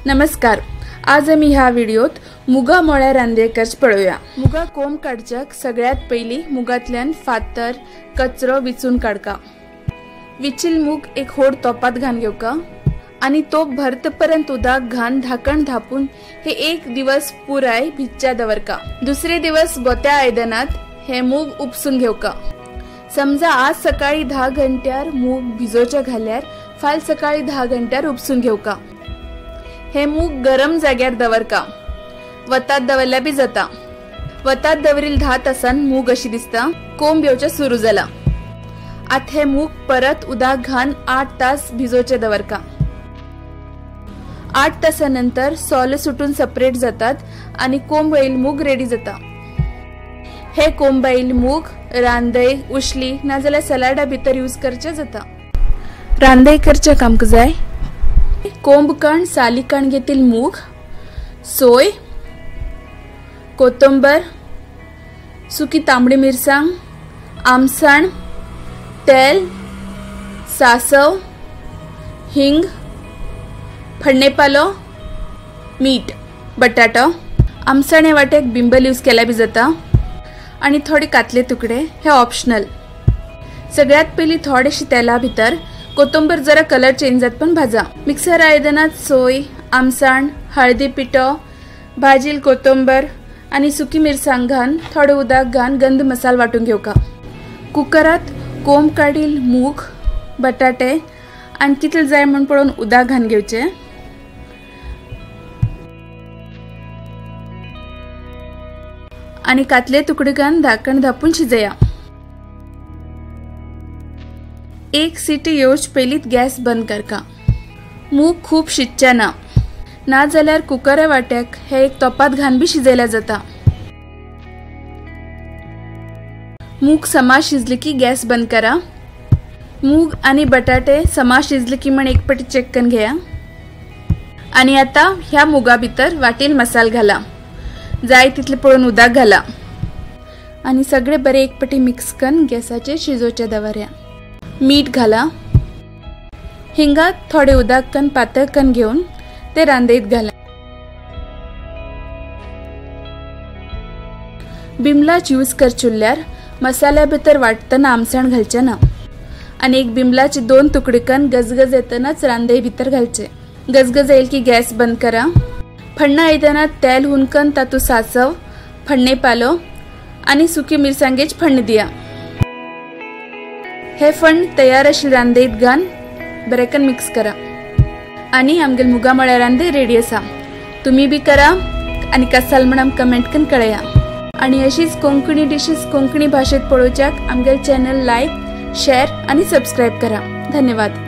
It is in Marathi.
नमस्कार। आज आम्ही ह्या व्हिडिओत मुगा मोळ्या रांदे करच पळोवया। मुगा कोंब काडच्याक सगळ्यात पयली मुगातल्यान फातर कचरो विचून काडका। विचिल मूग एक होड तोपात घान घेवका आणि तोप भरतपर्यंत उदक घान धाकण धापून हे एक दिवस पुराय भिजच्या दवरका। दुसरे दिवस गोत्या आयदनात हे मूग उपसून घेवका। समजा आज सकाळी 10 घंट्यार मूग भिजोवचे घाल्यार फाल सकाळी 10 घंट्यार उपसून घेवका। हे मूग गरम जाग्यार दवरका। वतात दवरल्या बी जाता। वतात दवरील 10 तासान मूग अशी दिसता कोंब येवचे सुरू जाला। आत हे मूग परत उदक घान 8 तास भिजोवचे दवरका। 8 तासानंतर सोल सुटून सेपरेट जातात आणि कोंब येईल मूग रेडी जाता। हे कोंब येईल मूग रांदय उशली नाजाल्यार सलाडा भितर यूज करचे जाता। रांदय करचे कामक जाय कोंब कण साली कण घेतील मूग, सोय, कोथंबर, सुकी तांबडी मिरसांग, आमसण, तेल, सासव, हिंग, फडणेपालो, मीठ, बटाटो। आमसण हे वाटेक बिंबल यूज केला बी जाता आणि थोडे कातले तुकडे हे ऑप्शनल। सगळ्यात पयली थोडेशी तेला भितर कोथंबर जरा कलर चेंज जात पण भाजा। मिक्सर आयदनात सोय, आमसण, हळदी पिठो, भाजील कोथंबर आणि सुकी मिरसांग घान थोडे उदक घान गंध मसाल वाटून घेवका। कुकरात कोंब काडील मूग, बटाटे आणि कितले जाय म्हण पळोवन उदक घान घेवचे। आणि कातले तुकडे घान धाकण धापून शिजया। एक सीटी येवच पयलीत गॅस बंद करका। मूग खूप शिजचे ना जाल्यार कुकर वाट्याक हे एक तोपात घान बी शिजयला जाता। मूग समा शिजले की गॅस बंद करा। मूग आणि बटाटे समा शिजले की म्हण एक पटी चेक करून घेया। आणि आता ह्या मुगा भितर वाटेल मसाल घाला। जाय तितले पळोवन उदक घाला आणि सगळे बरे एक पटी मिक्स करून गॅसाचेर शिजोवचे दवरया। मीठ घाला। हिंगात थोडे उदक कन पातळ कन घेऊन ते रांदेत घाला। बिमलाच यूज करचुल्यार मसाल्या भितर वाटतना आमसण घालचे ना आणि एक बिमलाचे 2 तुकडे कन गजगज येतनाच रांदे भितर घालचे। गजगज येईल की गॅस बंद करा। फडणा आयदनात तेल हुनकन तातू सासव, फडणेपालो आणि सुकी मिरसांगेच फडणे दिया। हे फंड तयार आशिल्ले रांदेत घान बरेकन मिक्स करा आणि आमगेल मुगा मोळ्या रांदे रेडी आसा। तुम्ही बी करा आणि कसाल म्हण कमेंट कन कळया। आणि अशीच कोंकणी डिशेस कोंकणी भाषेत पळोवच्याक आमगेल चॅनल लाईक, शेअर आणि सबस्क्राइब करा। धन्यवाद।